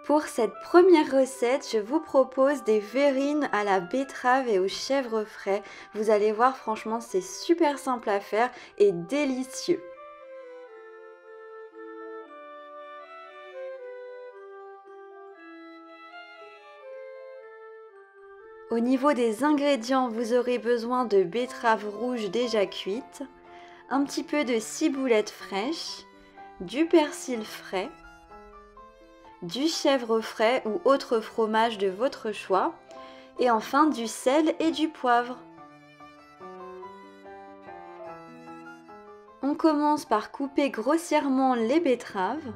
Pour cette première recette, je vous propose des verrines à la betterave et au chèvre frais. Vous allez voir, franchement, c'est super simple à faire et délicieux. Au niveau des ingrédients, vous aurez besoin de betteraves rouges déjà cuites, un petit peu de ciboulette fraîche, du persil frais, du chèvre frais ou autre fromage de votre choix, et enfin du sel et du poivre. On commence par couper grossièrement les betteraves.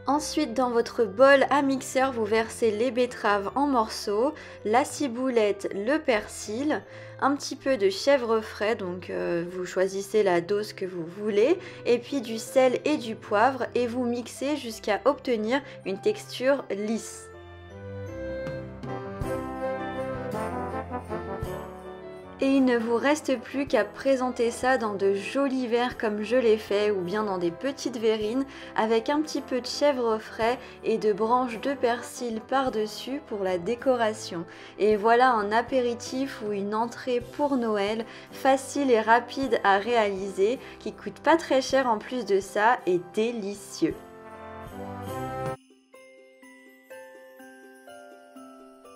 Ensuite, dans votre bol à mixeur, vous versez les betteraves en morceaux, la ciboulette, le persil, un petit peu de chèvre frais, donc vous choisissez la dose que vous voulez, et puis du sel et du poivre, et vous mixez jusqu'à obtenir une texture lisse. Et il ne vous reste plus qu'à présenter ça dans de jolis verres comme je l'ai fait ou bien dans des petites verrines avec un petit peu de chèvre frais et de branches de persil par-dessus pour la décoration. Et voilà un apéritif ou une entrée pour Noël facile et rapide à réaliser qui coûte pas très cher en plus de ça et délicieux.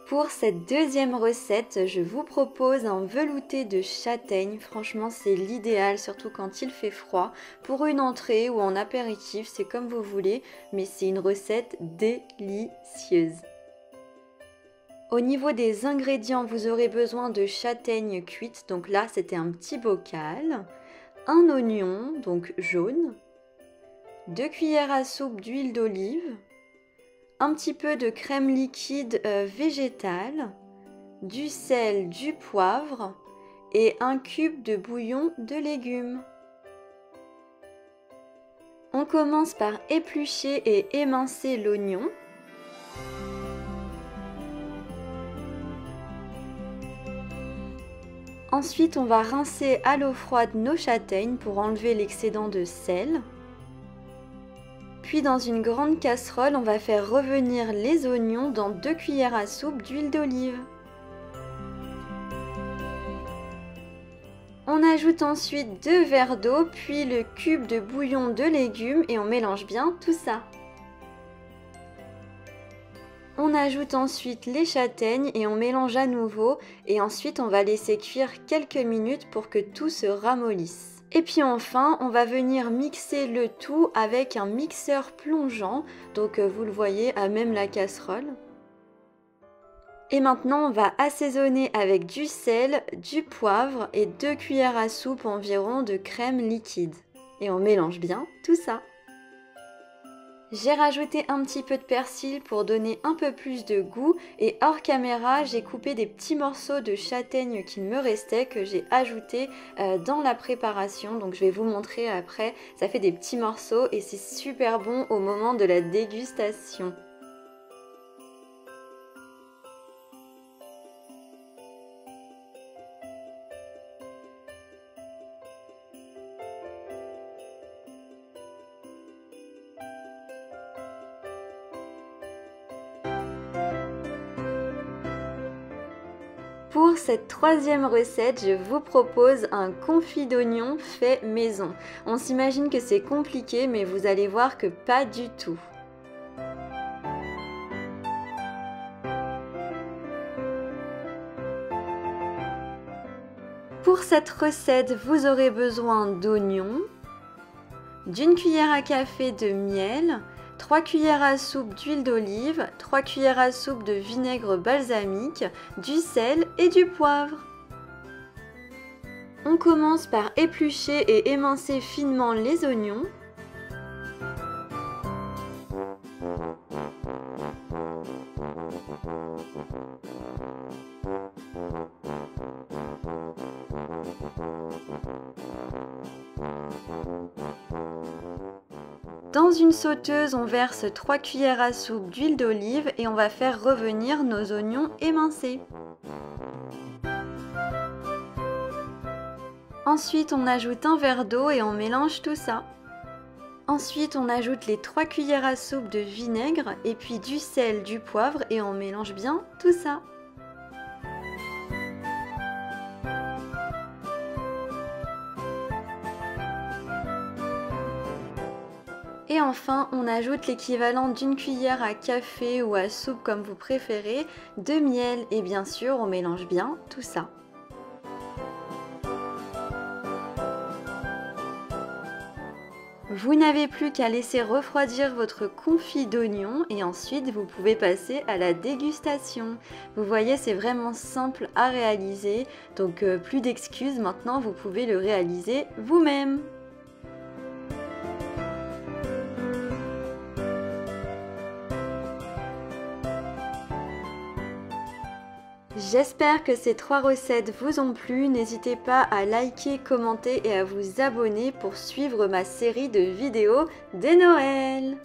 Pour cette deuxième recette, je vous propose un velouté de châtaigne. Franchement, c'est l'idéal, surtout quand il fait froid. Pour une entrée ou en apéritif, c'est comme vous voulez, mais c'est une recette délicieuse. Au niveau des ingrédients, vous aurez besoin de châtaignes cuites. Donc là, c'était un petit bocal. Un oignon, donc jaune. 2 cuillères à soupe d'huile d'olive. Un petit peu de crème liquide végétale, du sel, du poivre et un cube de bouillon de légumes. On commence par éplucher et émincer l'oignon. Ensuite, on va rincer à l'eau froide nos châtaignes pour enlever l'excédent de sel. Puis dans une grande casserole, on va faire revenir les oignons dans 2 cuillères à soupe d'huile d'olive. On ajoute ensuite 2 verres d'eau, puis le cube de bouillon de légumes et on mélange bien tout ça. On ajoute ensuite les châtaignes et on mélange à nouveau et ensuite on va laisser cuire quelques minutes pour que tout se ramollisse. Et puis enfin, on va venir mixer le tout avec un mixeur plongeant, donc vous le voyez à même la casserole. Et maintenant, on va assaisonner avec du sel, du poivre et 2 cuillères à soupe environ de crème liquide. Et on mélange bien tout ça. J'ai rajouté un petit peu de persil pour donner un peu plus de goût et hors caméra j'ai coupé des petits morceaux de châtaigne qu'il me restait que j'ai ajouté dans la préparation, donc je vais vous montrer après. Ça fait des petits morceaux et c'est super bon au moment de la dégustation. Pour cette troisième recette, je vous propose un confit d'oignons fait maison. On s'imagine que c'est compliqué, mais vous allez voir que pas du tout. Pour cette recette, vous aurez besoin d'oignons, d'une cuillère à café de miel, 3 cuillères à soupe d'huile d'olive, 3 cuillères à soupe de vinaigre balsamique, du sel et du poivre. On commence par éplucher et émincer finement les oignons. Dans une sauteuse, on verse 3 cuillères à soupe d'huile d'olive et on va faire revenir nos oignons émincés. Ensuite, on ajoute un verre d'eau et on mélange tout ça. Ensuite, on ajoute les 3 cuillères à soupe de vinaigre et puis du sel, du poivre et on mélange bien tout ça. Et enfin, on ajoute l'équivalent d'une cuillère à café ou à soupe comme vous préférez, de miel et bien sûr, on mélange bien tout ça. Vous n'avez plus qu'à laisser refroidir votre confit d'oignon et ensuite vous pouvez passer à la dégustation. Vous voyez, c'est vraiment simple à réaliser, donc plus d'excuses, maintenant vous pouvez le réaliser vous-même. J'espère que ces 3 recettes vous ont plu. N'hésitez pas à liker, commenter et à vous abonner pour suivre ma série de vidéos dès Noël.